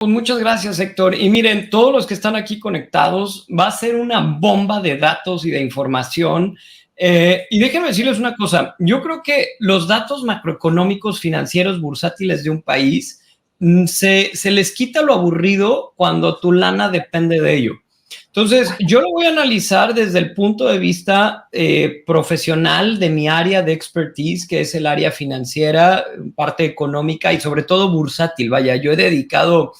Pues muchas gracias, Héctor. Y miren, todos los que están aquí conectados, va a ser una bomba de datos y de información. Y déjenme decirles una cosa, yo creo que los datos macroeconómicos, financieros, bursátiles de un país, se les quita lo aburrido cuando tu lana depende de ello. Entonces, yo lo voy a analizar desde el punto de vista profesional de mi área de expertise, que es el área financiera, parte económica y sobre todo bursátil. Vaya, yo he dedicado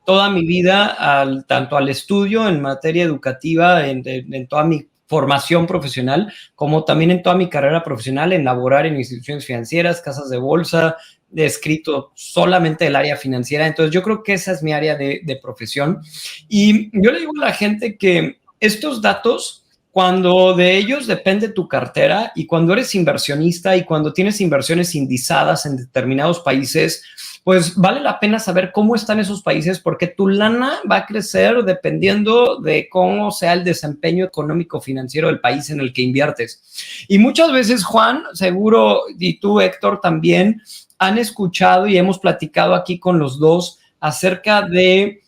toda mi vida tanto al estudio en materia educativa, en toda mi formación profesional, como también en toda mi carrera profesional en laborar en instituciones financieras, casas de bolsa, de escrito solamente del área financiera. Entonces, yo creo que esa es mi área de profesión. Y yo le digo a la gente que estos datos, cuando de ellos depende tu cartera y cuando eres inversionista y cuando tienes inversiones indizadas en determinados países, pues vale la pena saber cómo están esos países porque tu lana va a crecer dependiendo de cómo sea el desempeño económico financiero del país en el que inviertes. Y muchas veces, Juan, seguro, y tú, Héctor, también han escuchado y hemos platicado aquí con los dos acerca de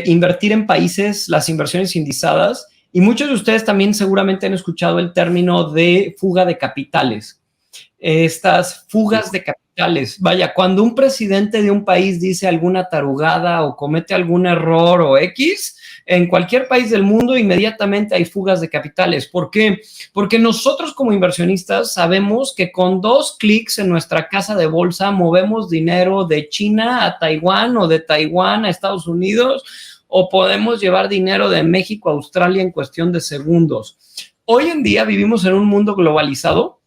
invertir en países, las inversiones indizadas, y muchos de ustedes también seguramente han escuchado el término de fuga de capitales. Estas fugas de capitales, vaya, cuando un presidente de un país dice alguna tarugada o comete algún error o X, en cualquier país del mundo inmediatamente hay fugas de capitales. ¿Por qué? Porque nosotros como inversionistas sabemos que con 2 clics en nuestra casa de bolsa movemos dinero de China a Taiwán o de Taiwán a Estados Unidos, o podemos llevar dinero de México a Australia en cuestión de segundos. Hoy en día vivimos en un mundo globalizado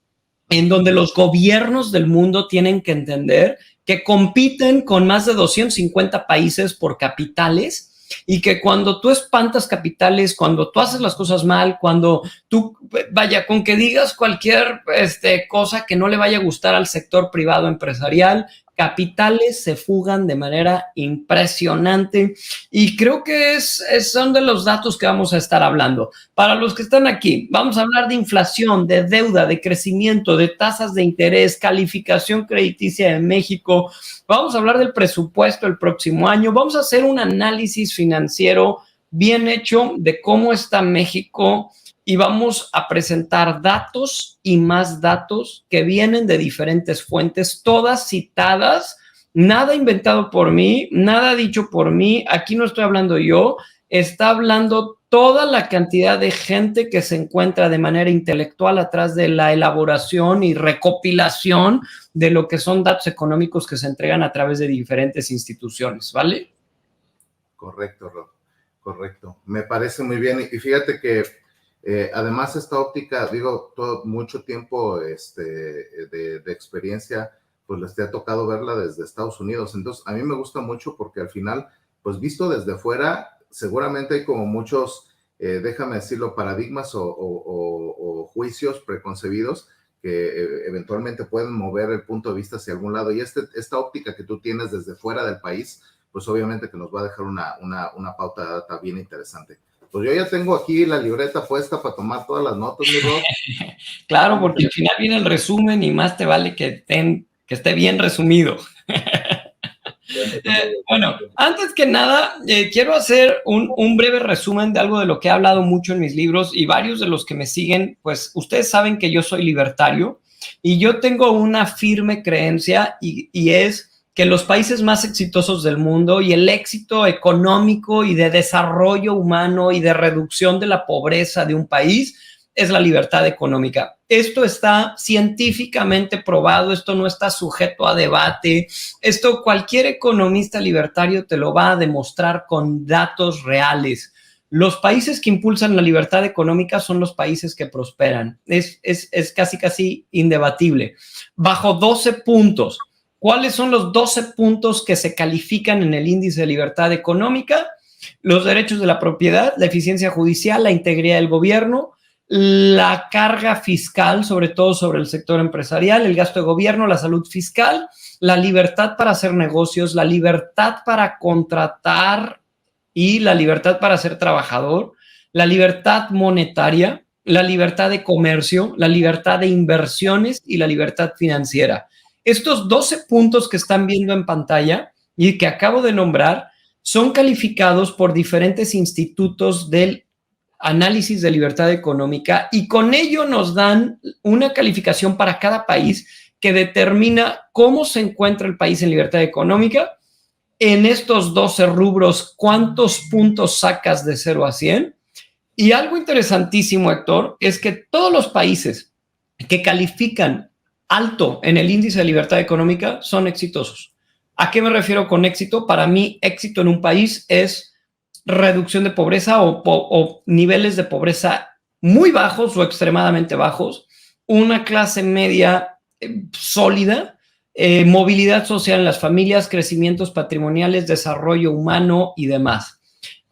en donde los gobiernos del mundo tienen que entender que compiten con más de 250 países por capitales y que cuando tú espantas capitales, cuando tú haces las cosas mal, cuando tú, vaya, con que digas cualquier cosa que no le vaya a gustar al sector privado empresarial, capitales se fugan de manera impresionante y creo que son de los datos que vamos a estar hablando. Para los que están aquí, vamos a hablar de inflación, de deuda, de crecimiento, de tasas de interés, calificación crediticia de México. Vamos a hablar del presupuesto el próximo año. Vamos a hacer un análisis financiero bien hecho de cómo está México y vamos a presentar datos y más datos que vienen de diferentes fuentes, todas citadas, nada inventado por mí, nada dicho por mí. Aquí no estoy hablando yo, está hablando toda la cantidad de gente que se encuentra de manera intelectual atrás de la elaboración y recopilación de lo que son datos económicos que se entregan a través de diferentes instituciones, ¿vale? Correcto, Rob, correcto. Me parece muy bien. Y fíjate que además esta óptica, digo, mucho tiempo de experiencia, pues les te ha tocado verla desde Estados Unidos. Entonces, a mí me gusta mucho porque al final, pues visto desde fuera, seguramente hay como muchos, déjame decirlo, paradigmas o juicios preconcebidos que eventualmente pueden mover el punto de vista hacia algún lado. Y esta óptica que tú tienes desde fuera del país, pues obviamente que nos va a dejar una pauta de data bien interesante. Pues yo ya tengo aquí la libreta puesta para tomar todas las notas, mi Rob. Claro, porque al final viene el resumen y más te vale que esté bien resumido. Bueno, antes que nada, quiero hacer un breve resumen de algo de lo que he hablado mucho en mis libros y varios de los que me siguen, pues ustedes saben que yo soy libertario y yo tengo una firme creencia y es que los países más exitosos del mundo y el éxito económico y de desarrollo humano y de reducción de la pobreza de un país es la libertad económica. Esto está científicamente probado, esto no está sujeto a debate, esto cualquier economista libertario te lo va a demostrar con datos reales. Los países que impulsan la libertad económica son los países que prosperan. Es casi indebatible. Bajo 12 puntos. ¿Cuáles son los 12 puntos que se califican en el índice de libertad económica? Los derechos de la propiedad, la eficiencia judicial, la integridad del gobierno, la carga fiscal, sobre todo sobre el sector empresarial, el gasto de gobierno, la salud fiscal, la libertad para hacer negocios, la libertad para contratar y la libertad para ser trabajador, la libertad monetaria, la libertad de comercio, la libertad de inversiones y la libertad financiera. Estos 12 puntos que están viendo en pantalla y que acabo de nombrar son calificados por diferentes institutos del análisis de libertad económica y con ello nos dan una calificación para cada país que determina cómo se encuentra el país en libertad económica. En estos 12 rubros, ¿cuántos puntos sacas de 0 a 100? Y algo interesantísimo, Héctor, es que todos los países que califican alto en el índice de libertad económica son exitosos. ¿A qué me refiero con éxito? Para mí, éxito en un país es reducción de pobreza o niveles de pobreza muy bajos o extremadamente bajos, una clase media sólida, movilidad social en las familias, crecimientos patrimoniales, desarrollo humano y demás.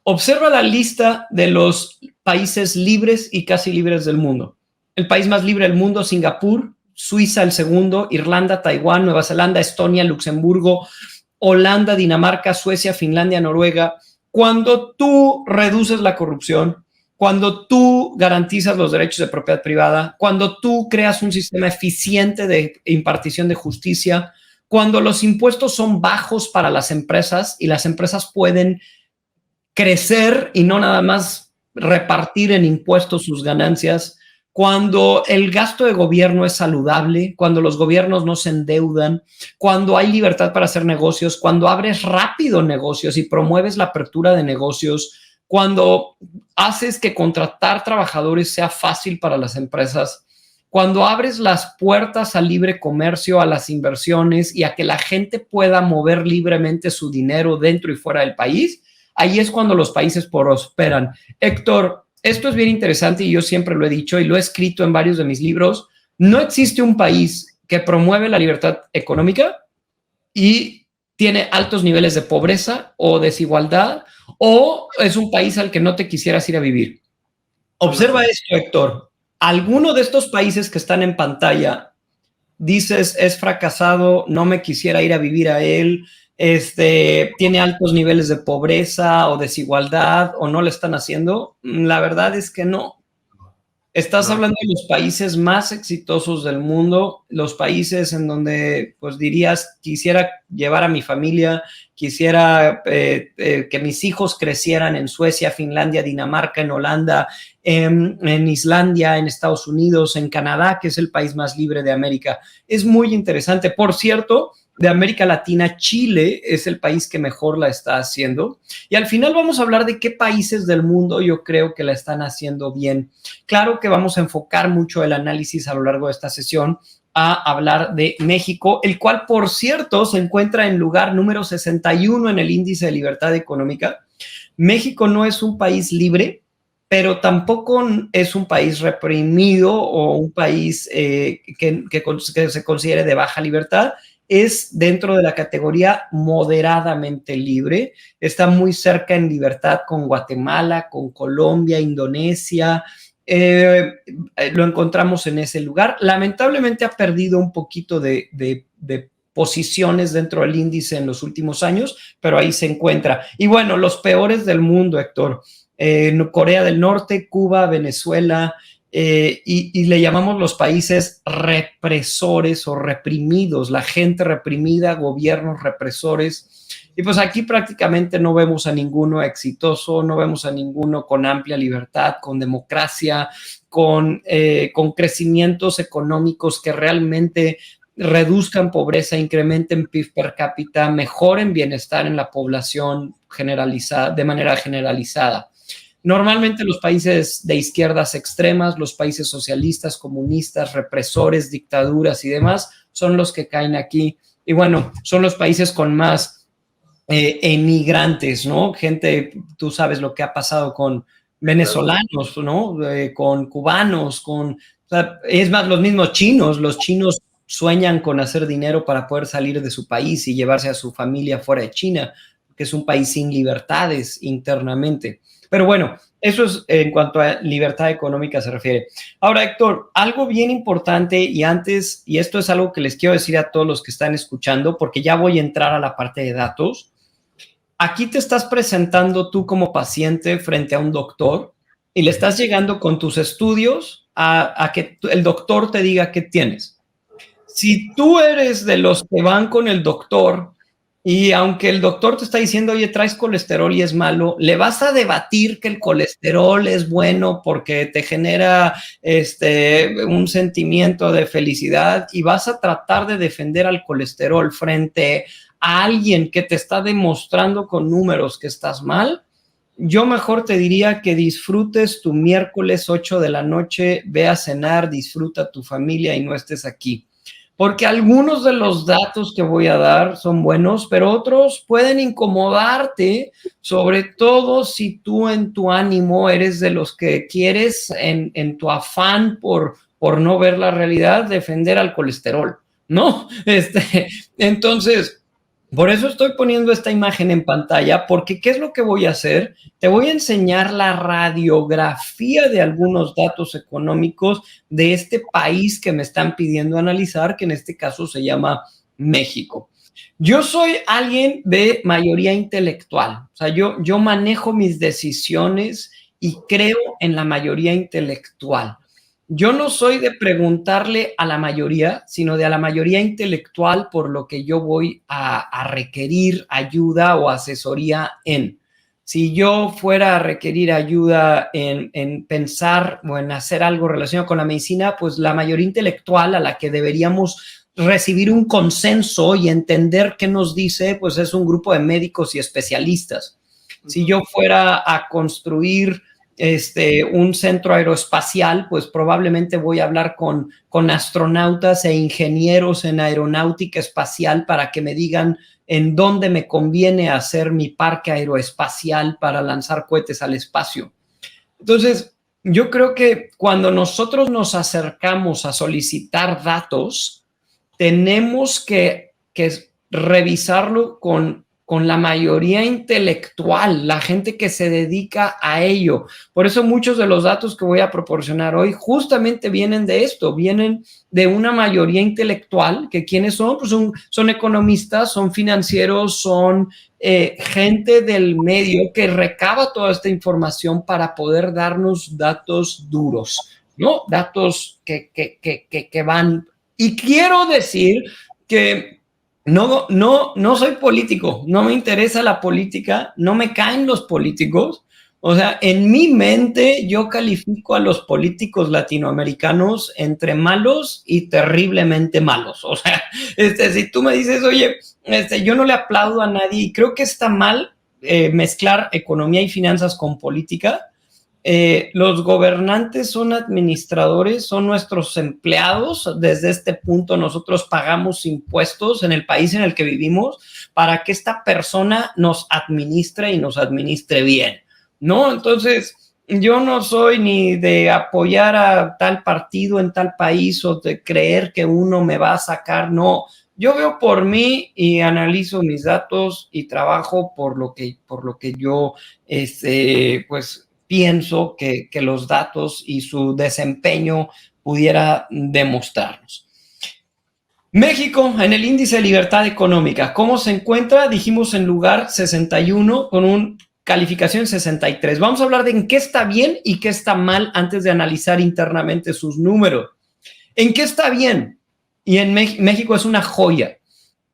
Observa la lista de los países libres y casi libres del mundo. El país más libre del mundo, Singapur, Suiza el segundo, Irlanda, Taiwán, Nueva Zelanda, Estonia, Luxemburgo, Holanda, Dinamarca, Suecia, Finlandia, Noruega. Cuando tú reduces la corrupción, cuando tú garantizas los derechos de propiedad privada, cuando tú creas un sistema eficiente de impartición de justicia, cuando los impuestos son bajos para las empresas y las empresas pueden crecer y no nada más repartir en impuestos sus ganancias, cuando el gasto de gobierno es saludable, cuando los gobiernos no se endeudan, cuando hay libertad para hacer negocios, cuando abres rápido negocios y promueves la apertura de negocios, cuando haces que contratar trabajadores sea fácil para las empresas, cuando abres las puertas al libre comercio, a las inversiones y a que la gente pueda mover libremente su dinero dentro y fuera del país, ahí es cuando los países prosperan. Héctor, esto es bien interesante y yo siempre lo he dicho y lo he escrito en varios de mis libros. No existe un país que promueve la libertad económica y tiene altos niveles de pobreza o desigualdad o es un país al que no te quisieras ir a vivir. Observa esto, Héctor. Alguno de estos países que están en pantalla, dices, es fracasado, no me quisiera ir a vivir a él, tiene altos niveles de pobreza o desigualdad o no lo están haciendo. La verdad es que no. Estás hablando de los países más exitosos del mundo, los países en donde, pues dirías, quisiera llevar a mi familia, quisiera que mis hijos crecieran en Suecia, Finlandia, Dinamarca, en Holanda, en Islandia, en Estados Unidos, en Canadá, que es el país más libre de América. Es muy interesante. Por cierto, de América Latina, Chile es el país que mejor la está haciendo. Y al final vamos a hablar de qué países del mundo yo creo que la están haciendo bien. Claro que vamos a enfocar mucho el análisis a lo largo de esta sesión a hablar de México, el cual, por cierto, se encuentra en lugar número 61 en el índice de libertad económica. México no es un país libre, pero tampoco es un país reprimido o un país que se considere de baja libertad. Es dentro de la categoría moderadamente libre, está muy cerca en libertad con Guatemala, con Colombia, Indonesia, lo encontramos en ese lugar. Lamentablemente ha perdido un poquito de posiciones dentro del índice en los últimos años, pero ahí se encuentra. Y bueno, los peores del mundo, Héctor, Corea del Norte, Cuba, Venezuela, y le llamamos los países represores o reprimidos, la gente reprimida, gobiernos represores. Y pues aquí prácticamente no vemos a ninguno exitoso, no vemos a ninguno con amplia libertad, con democracia, con crecimientos económicos que realmente reduzcan pobreza, incrementen PIB per cápita, mejoren bienestar en la población generalizada, de manera generalizada. Normalmente los países de izquierdas extremas, los países socialistas, comunistas, represores, dictaduras y demás, son los que caen aquí. Y bueno, son los países con más emigrantes, ¿no? Gente, tú sabes lo que ha pasado con venezolanos, ¿no? Con cubanos, o sea, es más, los mismos chinos. Los chinos sueñan con hacer dinero para poder salir de su país y llevarse a su familia fuera de China, que es un país sin libertades internamente. Pero bueno, eso es en cuanto a libertad económica se refiere. Ahora, Héctor, algo bien importante y antes, y esto es algo que les quiero decir a todos los que están escuchando, porque ya voy a entrar a la parte de datos. Aquí te estás presentando tú como paciente frente a un doctor y le estás llegando con tus estudios a que el doctor te diga qué tienes. Si tú eres de los que van con el doctor Y aunque el doctor te está diciendo, oye, traes colesterol y es malo, le vas a debatir que el colesterol es bueno porque te genera un sentimiento de felicidad y vas a tratar de defender al colesterol frente a alguien que te está demostrando con números que estás mal. Yo mejor te diría que disfrutes tu miércoles 8 de la noche, ve a cenar, disfruta tu familia y no estés aquí. Porque algunos de los datos que voy a dar son buenos, pero otros pueden incomodarte, sobre todo si tú en tu ánimo eres de los que quieres, en tu afán por no ver la realidad, defender al colesterol, ¿no? Entonces, por eso estoy poniendo esta imagen en pantalla, porque ¿qué es lo que voy a hacer? Te voy a enseñar la radiografía de algunos datos económicos de este país que me están pidiendo analizar, que en este caso se llama México. Yo soy alguien de mayoría intelectual, o sea, yo manejo mis decisiones y creo en la mayoría intelectual. Yo no soy de preguntarle a la mayoría, sino de a la mayoría intelectual por lo que yo voy a requerir ayuda o asesoría en. Si yo fuera a requerir ayuda en pensar o en hacer algo relacionado con la medicina, pues la mayoría intelectual a la que deberíamos recibir un consenso y entender qué nos dice, pues es un grupo de médicos y especialistas. Si yo fuera a construir un centro aeroespacial, pues probablemente voy a hablar con astronautas e ingenieros en aeronáutica espacial para que me digan en dónde me conviene hacer mi parque aeroespacial para lanzar cohetes al espacio. Entonces, yo creo que cuando nosotros nos acercamos a solicitar datos, tenemos que revisarlo con la mayoría intelectual, la gente que se dedica a ello. Por eso muchos de los datos que voy a proporcionar hoy justamente vienen de esto, vienen de una mayoría intelectual, que ¿quiénes son? Pues son economistas, son financieros, son gente del medio que recaba toda esta información para poder darnos datos duros, ¿no? Datos que van. Y quiero decir que no soy político, no me interesa la política, no me caen los políticos. O sea, en mi mente yo califico a los políticos latinoamericanos entre malos y terriblemente malos. O sea, si tú me dices, oye, yo no le aplaudo a nadie y creo que está mal mezclar economía y finanzas con política. Los gobernantes son administradores, son nuestros empleados. Desde este punto nosotros pagamos impuestos en el país en el que vivimos para que esta persona nos administre y nos administre bien, ¿no? Entonces, yo no soy ni de apoyar a tal partido en tal país o de creer que uno me va a sacar, no. Yo veo por mí y analizo mis datos y trabajo por lo que yo, pues, pienso que los datos y su desempeño pudiera demostrarnos. México, en el índice de libertad económica, ¿cómo se encuentra? Dijimos en lugar 61 con una calificación 63. Vamos a hablar de en qué está bien y qué está mal antes de analizar internamente sus números. ¿En qué está bien? Y en México es una joya.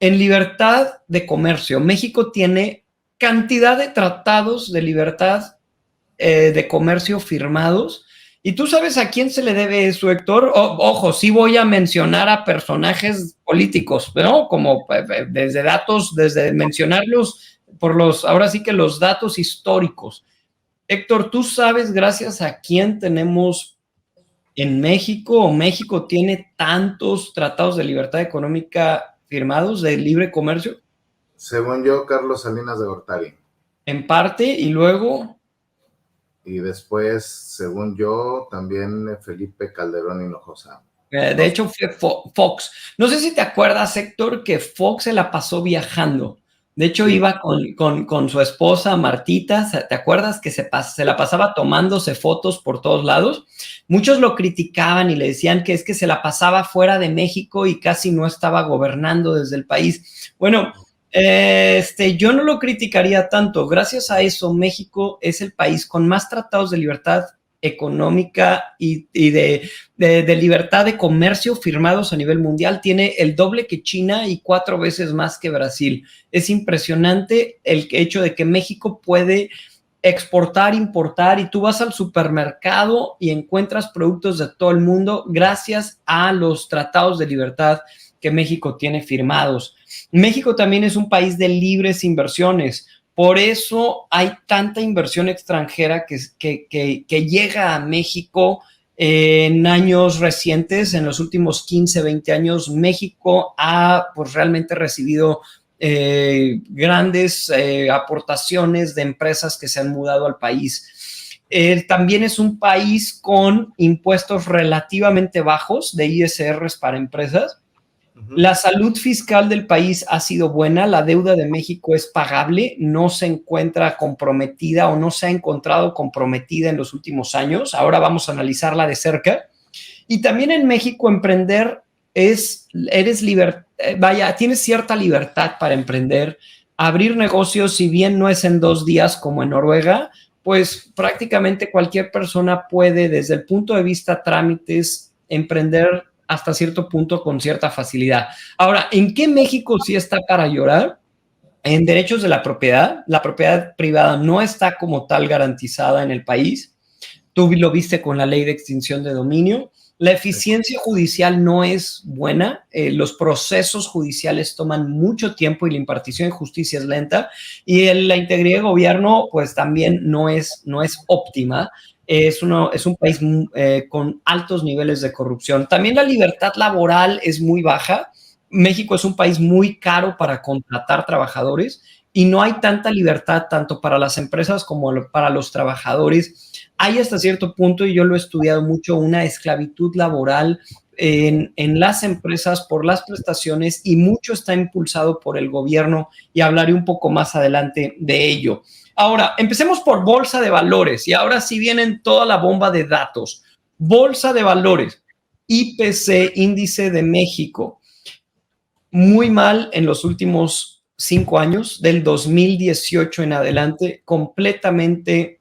En libertad de comercio, México tiene cantidad de tratados de libertad de comercio firmados. ¿Y tú sabes a quién se le debe eso, Héctor? Ojo, sí voy a mencionar a personajes políticos, ¿no? Como desde datos, desde mencionarlos ahora sí que los datos históricos. Héctor, ¿tú sabes gracias a quién tenemos en México o México tiene tantos tratados de libertad económica firmados de libre comercio? Según yo, Carlos Salinas de Gortari. En parte, y luego... Y después, según yo, también Felipe Calderón Hinojosa. De hecho, fue Fox. No sé si te acuerdas, Héctor, que Fox se la pasó viajando. De hecho, sí, iba con su esposa Martita. ¿Te acuerdas que se la pasaba tomándose fotos por todos lados? Muchos lo criticaban y le decían que es que se la pasaba fuera de México y casi no estaba gobernando desde el país. Bueno, yo no lo criticaría tanto. Gracias a eso, México es el país con más tratados de libertad económica y de libertad de comercio firmados a nivel mundial. Tiene el doble que China y 4 veces más que Brasil. Es impresionante el hecho de que México puede exportar, importar, y tú vas al supermercado y encuentras productos de todo el mundo gracias a los tratados de libertad que México tiene firmados. México también es un país de libres inversiones. Por eso hay tanta inversión extranjera que llega a México en años recientes. En los últimos 15, 20 años, México ha pues realmente recibido grandes aportaciones de empresas que se han mudado al país. También es un país con impuestos relativamente bajos de ISRs para empresas. La salud fiscal del país ha sido buena, la deuda de México es pagable, no se encuentra comprometida o no se ha encontrado comprometida en los últimos años. Ahora vamos a analizarla de cerca. Y también en México emprender tienes cierta libertad para emprender. Abrir negocios, si bien no es en 2 días como en Noruega, pues prácticamente cualquier persona puede, desde el punto de vista trámites, emprender hasta cierto punto con cierta facilidad. Ahora, ¿en qué México sí está para llorar? En derechos de la propiedad privada no está como tal garantizada en el país. Tú lo viste con la ley de extinción de dominio. La eficiencia judicial no es buena, los procesos judiciales toman mucho tiempo y la impartición de justicia es lenta, y la integridad de gobierno pues también no es óptima. Es un país con altos niveles de corrupción. También la libertad laboral es muy baja. México es un país muy caro para contratar trabajadores y no hay tanta libertad tanto para las empresas como para los trabajadores. Hay hasta cierto punto, y yo lo he estudiado mucho, una esclavitud laboral en las empresas por las prestaciones, y mucho está impulsado por el gobierno, y hablaré un poco más adelante de ello. Ahora, empecemos por bolsa de valores, y ahora sí vienen toda la bomba de datos. Bolsa de valores, IPC, índice de México, muy mal en los últimos 5 años, del 2018 en adelante, completamente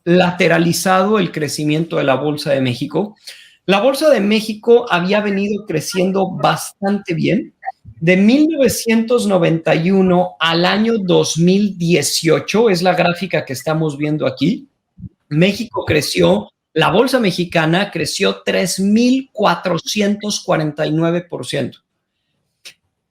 lateralizado el crecimiento de la Bolsa de México. La Bolsa de México había venido creciendo bastante bien. De 1991 al año 2018, es la gráfica que estamos viendo aquí, México creció, la Bolsa Mexicana creció 3,449%.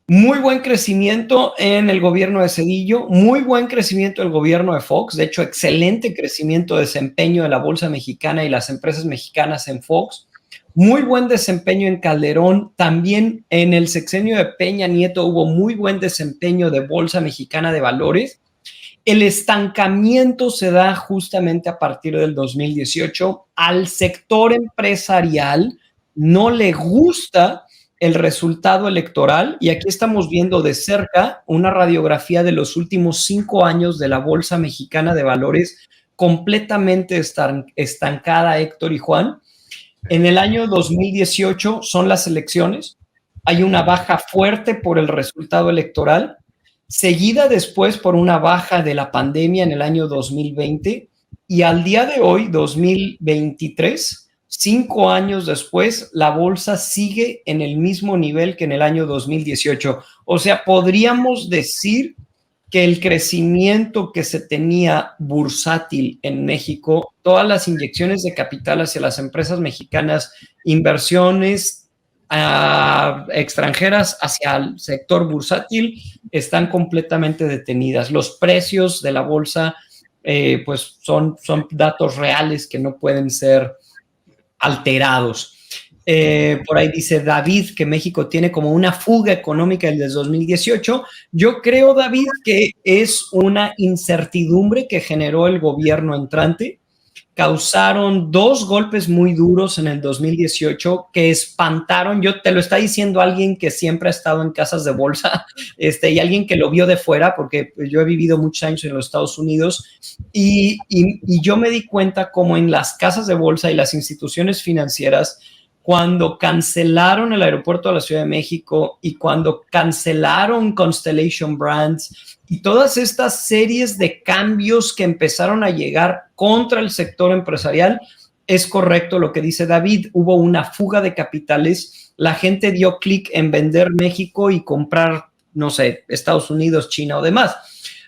Muy buen crecimiento en el gobierno de Zedillo, muy buen crecimiento del gobierno de Fox, de hecho, excelente crecimiento de desempeño de la Bolsa Mexicana y las empresas mexicanas en Fox, muy buen desempeño en Calderón, también en el sexenio de Peña Nieto hubo muy buen desempeño de Bolsa Mexicana de Valores. El estancamiento se da justamente a partir del 2018. Al sector empresarial no le gusta el resultado electoral, y aquí estamos viendo de cerca una radiografía de los últimos 5 años de la Bolsa Mexicana de Valores, completamente estancada, Héctor y Juan. En el año 2018 son las elecciones, hay una baja fuerte por el resultado electoral, seguida después por una baja de la pandemia en el año 2020, y al día de hoy, 2023, 5 años después, la bolsa sigue en el mismo nivel que en el año 2018. O sea, podríamos decir que el crecimiento que se tenía bursátil en México, todas las inyecciones de capital hacia las empresas mexicanas, inversiones extranjeras hacia el sector bursátil, están completamente detenidas. Los precios de la bolsa pues son datos reales que no pueden ser alterados. Por ahí dice David que México tiene como una fuga económica desde 2018. Yo creo, David, que es una incertidumbre que generó el gobierno entrante. Causaron 2 golpes muy duros en el 2018 que espantaron. Yo te lo está diciendo alguien que siempre ha estado en casas de bolsa, y alguien que lo vio de fuera, porque yo he vivido muchos años en los Estados Unidos, y yo me di cuenta como en las casas de bolsa y las instituciones financieras, cuando cancelaron el aeropuerto de la Ciudad de México y cuando cancelaron Constellation Brands y todas estas series de cambios que empezaron a llegar contra el sector empresarial, es correcto lo que dice David, hubo una fuga de capitales, la gente dio clic en vender México y comprar, no sé, Estados Unidos, China o demás.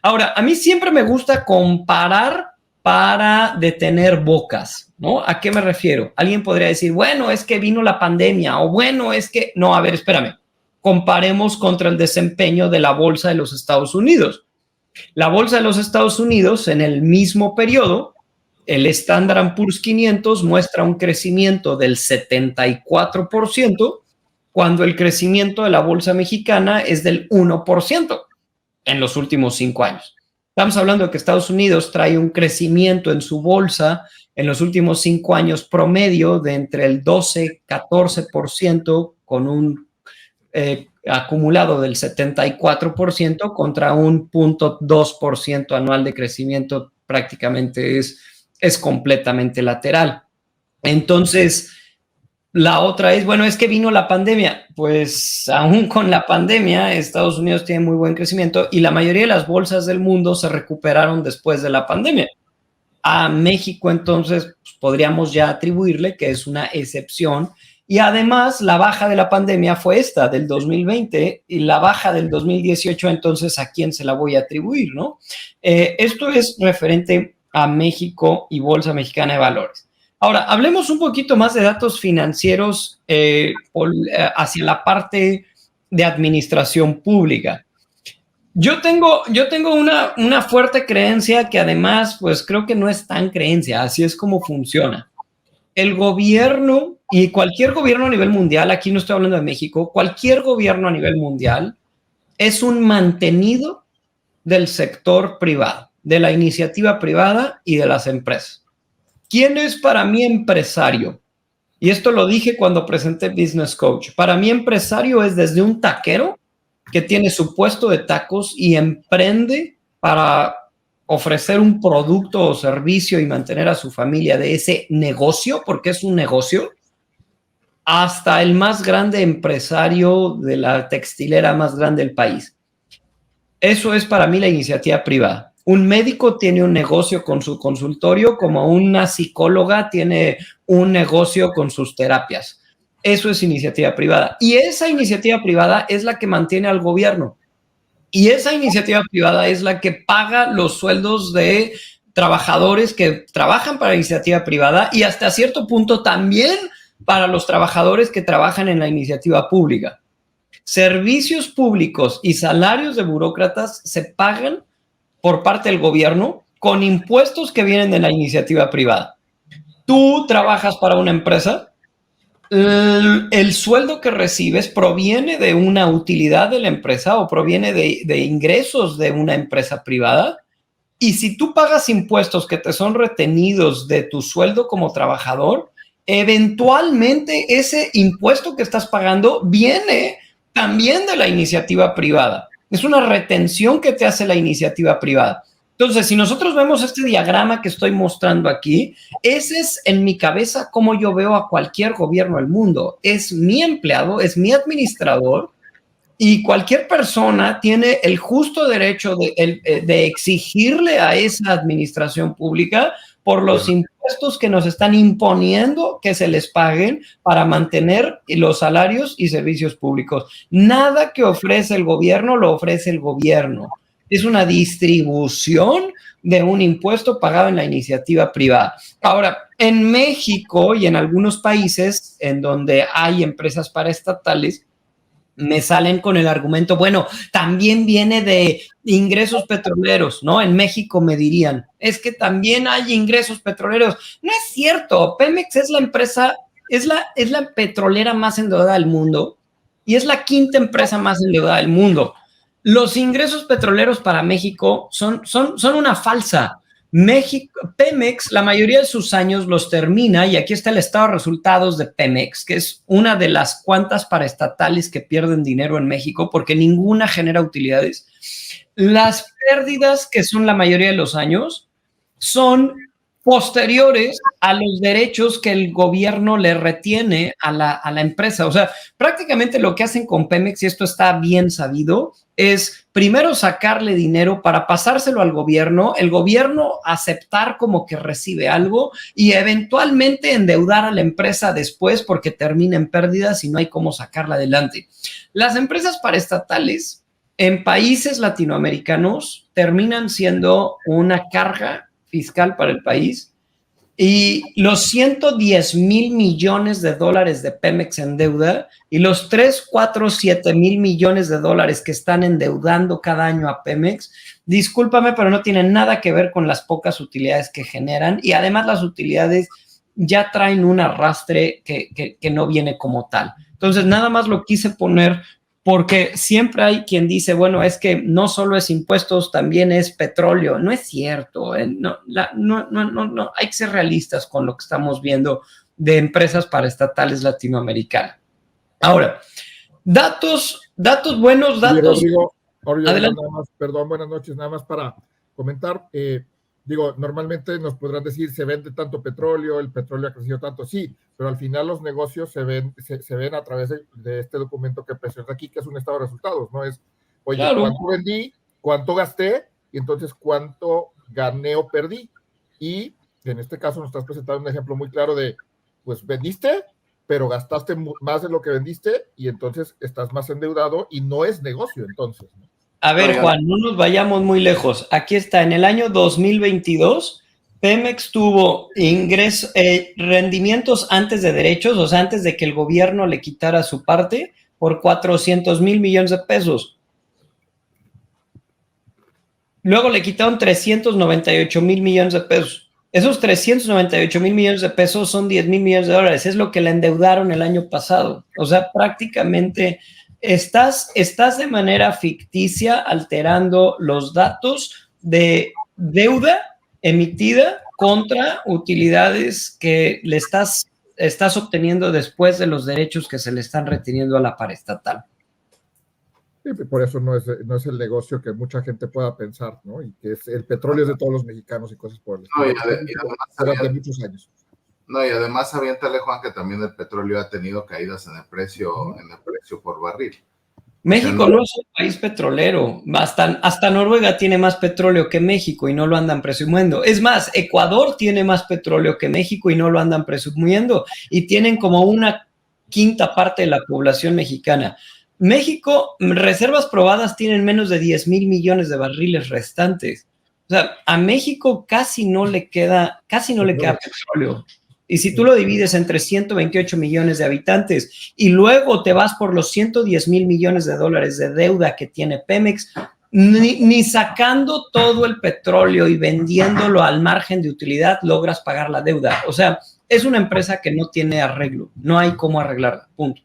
Ahora, a mí siempre me gusta comparar para detener bocas, ¿no? ¿A qué me refiero? Alguien podría decir, bueno, es que vino la pandemia, o bueno, es que... No, a ver, espérame. Comparemos contra el desempeño de la bolsa de los Estados Unidos. La bolsa de los Estados Unidos, en el mismo periodo, el Standard & Poor's 500 muestra un crecimiento del 74%, cuando el crecimiento de la bolsa mexicana es del 1% en los últimos 5 años. Estamos hablando de que Estados Unidos trae un crecimiento en su bolsa en los últimos 5 años promedio de entre el 12-14% con un acumulado del 74% contra un 0.2% anual de crecimiento, prácticamente es completamente lateral. Entonces, la otra es, bueno, es que vino la pandemia. Pues aún con la pandemia, Estados Unidos tiene muy buen crecimiento y la mayoría de las bolsas del mundo se recuperaron después de la pandemia. A México, entonces, pues, podríamos ya atribuirle que es una excepción. Y además, la baja de la pandemia fue esta, del 2020, y la baja del 2018, entonces, ¿a quién se la voy a atribuir, no? Esto es referente a México y Bolsa Mexicana de Valores. Ahora, hablemos un poquito más de datos financieros hacia la parte de administración pública. Yo tengo una fuerte creencia que además, pues creo que no es tan creencia, así es como funciona. El gobierno y cualquier gobierno a nivel mundial, aquí no estoy hablando de México, cualquier gobierno a nivel mundial es un mantenido del sector privado, de la iniciativa privada y de las empresas. ¿Quién es para mí empresario? Y esto lo dije cuando presenté Business Coach. Para mí empresario es desde un taquero que tiene su puesto de tacos y emprende para ofrecer un producto o servicio y mantener a su familia de ese negocio, porque es un negocio, hasta el más grande empresario de la textilera más grande del país. Eso es para mí la iniciativa privada. Un médico tiene un negocio con su consultorio, como una psicóloga tiene un negocio con sus terapias. Eso es iniciativa privada. Y esa iniciativa privada es la que mantiene al gobierno. Y esa iniciativa privada es la que paga los sueldos de trabajadores que trabajan para la iniciativa privada y hasta cierto punto también para los trabajadores que trabajan en la iniciativa pública. Servicios públicos y salarios de burócratas se pagan por parte del gobierno con impuestos que vienen de la iniciativa privada. Tú trabajas para una empresa, el sueldo que recibes proviene de una utilidad de la empresa o proviene de ingresos de una empresa privada. Y si tú pagas impuestos que te son retenidos de tu sueldo como trabajador, eventualmente ese impuesto que estás pagando viene también de la iniciativa privada. Es una retención que te hace la iniciativa privada. Entonces, si nosotros vemos este diagrama que estoy mostrando aquí, ese es en mi cabeza cómo yo veo a cualquier gobierno del mundo. Es mi empleado, es mi administrador y cualquier persona tiene el justo derecho de exigirle a esa administración pública por los impuestos que nos están imponiendo que se les paguen para mantener los salarios y servicios públicos. Nada que ofrece el gobierno lo ofrece el gobierno. Es una distribución de un impuesto pagado en la iniciativa privada. Ahora, en México y en algunos países en donde hay empresas paraestatales, me salen con el argumento, bueno, también viene de ingresos petroleros, ¿no? En México me dirían, es que también hay ingresos petroleros. No es cierto, Pemex es la empresa, es la petrolera más endeudada del mundo y es la quinta empresa más endeudada del mundo. Los ingresos petroleros para México son una falsa. Pemex, la mayoría de sus años los termina, y aquí está el estado de resultados de Pemex, que es una de las cuantas paraestatales que pierden dinero en México porque ninguna genera utilidades. Las pérdidas, que son la mayoría de los años, son posteriores a los derechos que el gobierno le retiene a la empresa. O sea, prácticamente lo que hacen con Pemex, y esto está bien sabido, es primero sacarle dinero para pasárselo al gobierno, el gobierno aceptar como que recibe algo y eventualmente endeudar a la empresa después porque termina en pérdidas y no hay cómo sacarla adelante. Las empresas paraestatales en países latinoamericanos terminan siendo una carga fiscal para el país, y los 110,000 millones de dólares de Pemex en deuda y los 3, 4, 7 mil millones de dólares que están endeudando cada año a Pemex, discúlpame, pero no tienen nada que ver con las pocas utilidades que generan, y además las utilidades ya traen un arrastre que no viene como tal. Entonces, nada más lo quise poner porque siempre hay quien dice, bueno, es que no solo es impuestos, también es petróleo. No es cierto, no, hay que ser realistas con lo que estamos viendo de empresas paraestatales latinoamericanas. Ahora, datos buenos, datos... Rodrigo, nada más, perdón, buenas noches, nada más para comentar, normalmente nos podrán decir, se vende tanto petróleo, el petróleo ha crecido tanto, sí, pero al final los negocios se ven a través de este documento que presenta aquí, que es un estado de resultados, ¿no? Es, oye, claro, ¿cuánto vendí? ¿Cuánto gasté? Y entonces, ¿cuánto gané o perdí? Y en este caso nos estás presentando un ejemplo muy claro de, pues, vendiste, pero gastaste más de lo que vendiste y entonces estás más endeudado y no es negocio, entonces, ¿no? A ver, Juan, no nos vayamos muy lejos. Aquí está, en el año 2022, Pemex tuvo rendimientos antes de derechos, o sea, antes de que el gobierno le quitara su parte, por 400,000 millones de pesos. Luego le quitaron 398,000 millones de pesos. Esos 398,000 millones de pesos son 10,000 millones de dólares. Es lo que le endeudaron el año pasado. O sea, prácticamente... Estás de manera ficticia alterando los datos de deuda emitida contra utilidades que le estás obteniendo después de los derechos que se le están reteniendo a la paraestatal. Sí, por eso no es el negocio que mucha gente pueda pensar, ¿no? Y que es el petróleo es de todos los mexicanos y cosas por el estilo. Durante muchos años. No, y además aviéntale, Juan, que también el petróleo ha tenido caídas en el precio por barril. México no es un país petrolero. Hasta Noruega tiene más petróleo que México y no lo andan presumiendo. Es más, Ecuador tiene más petróleo que México y no lo andan presumiendo. Y tienen como una quinta parte de la población mexicana. México, reservas probadas tienen menos de 10,000 millones de barriles restantes. O sea, a México casi no le queda petróleo. Y si tú lo divides entre 128 millones de habitantes y luego te vas por los 110,000 millones de dólares de deuda que tiene Pemex, ni sacando todo el petróleo y vendiéndolo al margen de utilidad logras pagar la deuda. O sea, es una empresa que no tiene arreglo, no hay cómo arreglarla, punto.